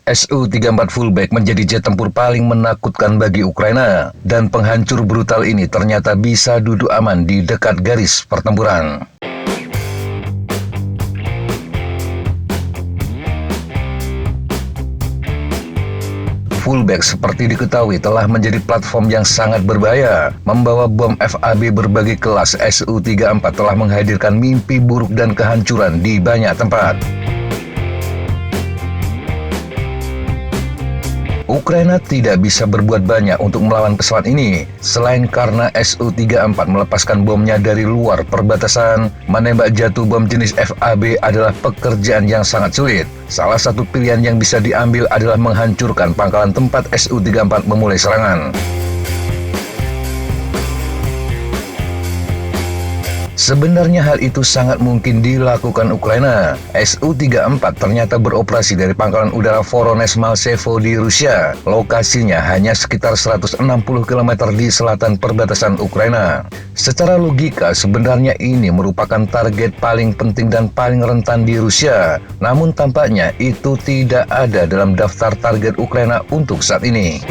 Su-34 Fullback menjadi jet tempur paling menakutkan bagi Ukraina, dan penghancur brutal ini ternyata bisa duduk aman di dekat garis pertempuran. Fullback seperti diketahui telah menjadi platform yang sangat berbahaya. Membawa bom FAB berbagai kelas, Su-34 telah menghadirkan mimpi buruk dan kehancuran di banyak tempat. Ukraina tidak bisa berbuat banyak untuk melawan pesawat ini, selain karena Su-34 melepaskan bomnya dari luar perbatasan. Menembak jatuh bom jenis FAB adalah pekerjaan yang sangat sulit. Salah satu pilihan yang bisa diambil adalah menghancurkan pangkalan tempat Su-34 memulai serangan. Sebenarnya hal itu sangat mungkin dilakukan Ukraina. Su-34 ternyata beroperasi dari pangkalan udara Voronezh Maltsevo di Rusia. Lokasinya hanya sekitar 160 km di selatan perbatasan Ukraina. Secara logika, sebenarnya ini merupakan target paling penting dan paling rentan di Rusia. Namun tampaknya itu tidak ada dalam daftar target Ukraina untuk saat ini.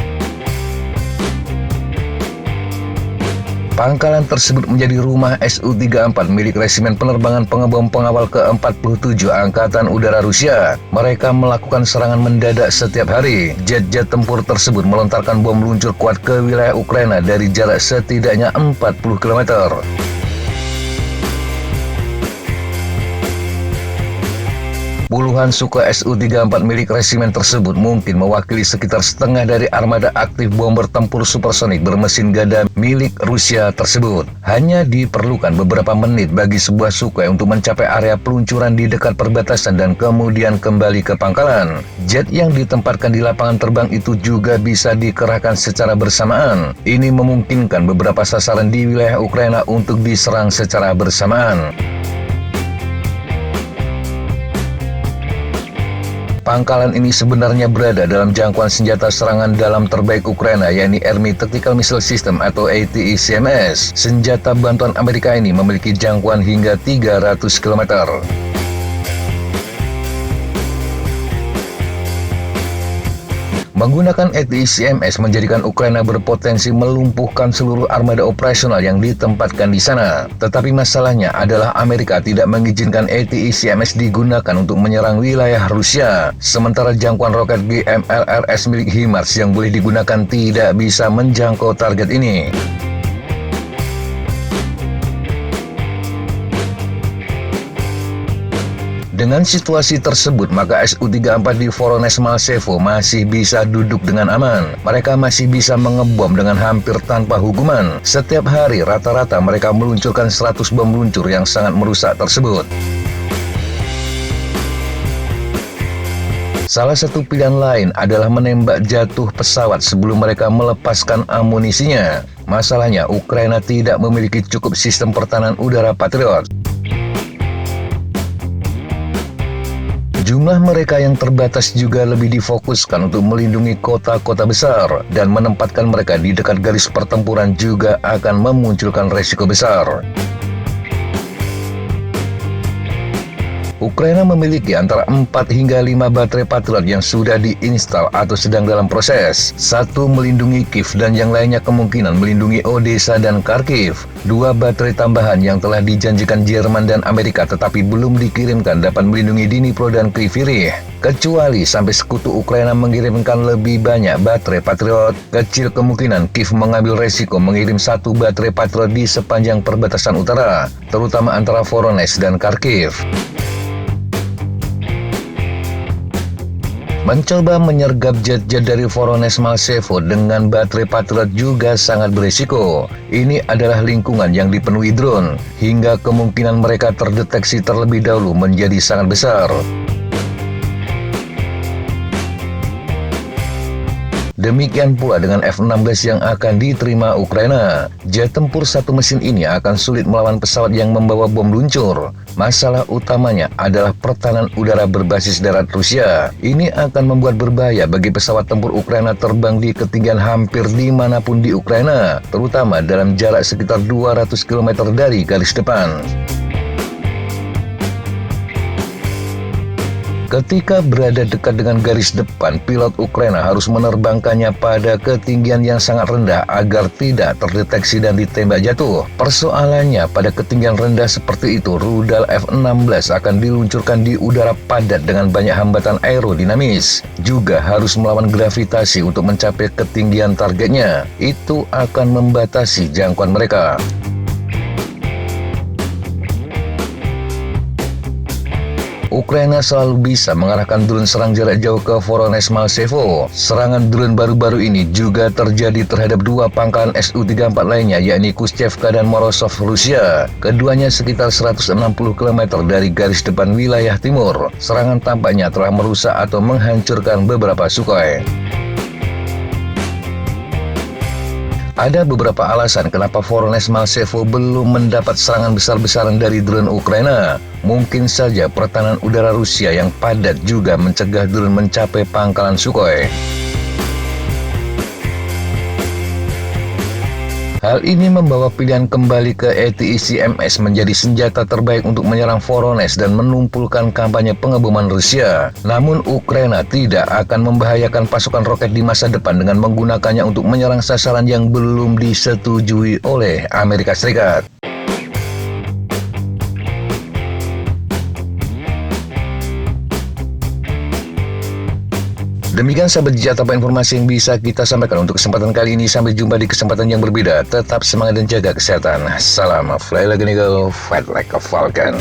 Pangkalan tersebut menjadi rumah Su-34 milik Resimen Penerbangan Pengebom Pengawal ke-47 Angkatan Udara Rusia. Mereka melakukan serangan mendadak setiap hari. Jet-jet tempur tersebut melontarkan bom luncur kuat ke wilayah Ukraina dari jarak setidaknya 40 km. Puluhan Sukhoi Su-34 milik resimen tersebut mungkin mewakili sekitar setengah dari armada aktif bomber tempur supersonik bermesin gada milik Rusia tersebut. Hanya diperlukan beberapa menit bagi sebuah Sukhoi untuk mencapai area peluncuran di dekat perbatasan dan kemudian kembali ke pangkalan. Jet yang ditempatkan di lapangan terbang itu juga bisa dikerahkan secara bersamaan. Ini memungkinkan beberapa sasaran di wilayah Ukraina untuk diserang secara bersamaan. Pangkalan ini sebenarnya berada dalam jangkauan senjata serangan dalam terbaik Ukraina, yakni Army Tactical Missile System atau ATACMS. Senjata bantuan Amerika ini memiliki jangkauan hingga 300 km. Menggunakan ATACMS menjadikan Ukraina berpotensi melumpuhkan seluruh armada operasional yang ditempatkan di sana. Tetapi masalahnya adalah Amerika tidak mengizinkan ATACMS digunakan untuk menyerang wilayah Rusia. Sementara jangkauan roket GMLRS milik HIMARS yang boleh digunakan tidak bisa menjangkau target ini. Dengan situasi tersebut, maka Su-34 di Voronezh Maltsevo masih bisa duduk dengan aman. Mereka masih bisa mengebom dengan hampir tanpa hukuman. Setiap hari rata-rata mereka meluncurkan 100 bom luncur yang sangat merusak tersebut. Salah satu pilihan lain adalah menembak jatuh pesawat sebelum mereka melepaskan amunisinya. Masalahnya, Ukraina tidak memiliki cukup sistem pertahanan udara Patriot. Jumlah mereka yang terbatas juga lebih difokuskan untuk melindungi kota-kota besar, dan menempatkan mereka di dekat garis pertempuran juga akan memunculkan resiko besar. Ukraina memiliki antara 4 hingga 5 baterai Patriot yang sudah diinstal atau sedang dalam proses. Satu melindungi Kiev dan yang lainnya kemungkinan melindungi Odessa dan Kharkiv. 2 baterai tambahan yang telah dijanjikan Jerman dan Amerika tetapi belum dikirimkan dapat melindungi Dnipro dan Kryvyi Rih. Kecuali sampai sekutu Ukraina mengirimkan lebih banyak baterai Patriot, kecil kemungkinan Kiev mengambil resiko mengirim 1 baterai Patriot di sepanjang perbatasan utara, terutama antara Voronezh dan Kharkiv. Mencoba menyergap jet-jet dari Voronezh Maltsevo dengan baterai Patriot juga sangat berisiko. Ini adalah lingkungan yang dipenuhi drone, hingga kemungkinan mereka terdeteksi terlebih dahulu menjadi sangat besar. Demikian pula dengan F-16 yang akan diterima Ukraina. Jet tempur satu mesin ini akan sulit melawan pesawat yang membawa bom luncur. Masalah utamanya adalah pertahanan udara berbasis darat Rusia. Ini akan membuat berbahaya bagi pesawat tempur Ukraina terbang di ketinggian hampir dimanapun di Ukraina, terutama dalam jarak sekitar 200 km dari garis depan. Ketika berada dekat dengan garis depan, pilot Ukraina harus menerbangkannya pada ketinggian yang sangat rendah agar tidak terdeteksi dan ditembak jatuh. Persoalannya, pada ketinggian rendah seperti itu, rudal F-16 akan diluncurkan di udara padat dengan banyak hambatan aerodinamis. Juga harus melawan gravitasi untuk mencapai ketinggian targetnya. Itu akan membatasi jangkauan mereka. Ukraina selalu bisa mengarahkan drone serang jarak jauh ke Voronezh Maltsevo. Serangan drone baru-baru ini juga terjadi terhadap dua pangkalan Su-34 lainnya, yakni Kushchevka dan Morozov, Rusia. Keduanya sekitar 160 km dari garis depan wilayah timur. Serangan tampaknya telah merusak atau menghancurkan beberapa Sukhoi. Ada beberapa alasan kenapa Voronezh Maltsevo belum mendapat serangan besar-besaran dari drone Ukraina. Mungkin saja pertahanan udara Rusia yang padat juga mencegah drone mencapai pangkalan Sukhoi. Hal ini membawa pilihan kembali ke ATACMS menjadi senjata terbaik untuk menyerang Voronezh dan menumpulkan kampanye pengeboman Rusia. Namun Ukraina tidak akan membahayakan pasukan roket di masa depan dengan menggunakannya untuk menyerang sasaran yang belum disetujui oleh Amerika Serikat. Demikian sahabat Jejak Apa informasi yang bisa kita sampaikan untuk kesempatan kali ini. Sampai jumpa di kesempatan yang berbeda. Tetap semangat dan jaga kesehatan. Salam Fly Like an Eagle, Fight Like a Falcon.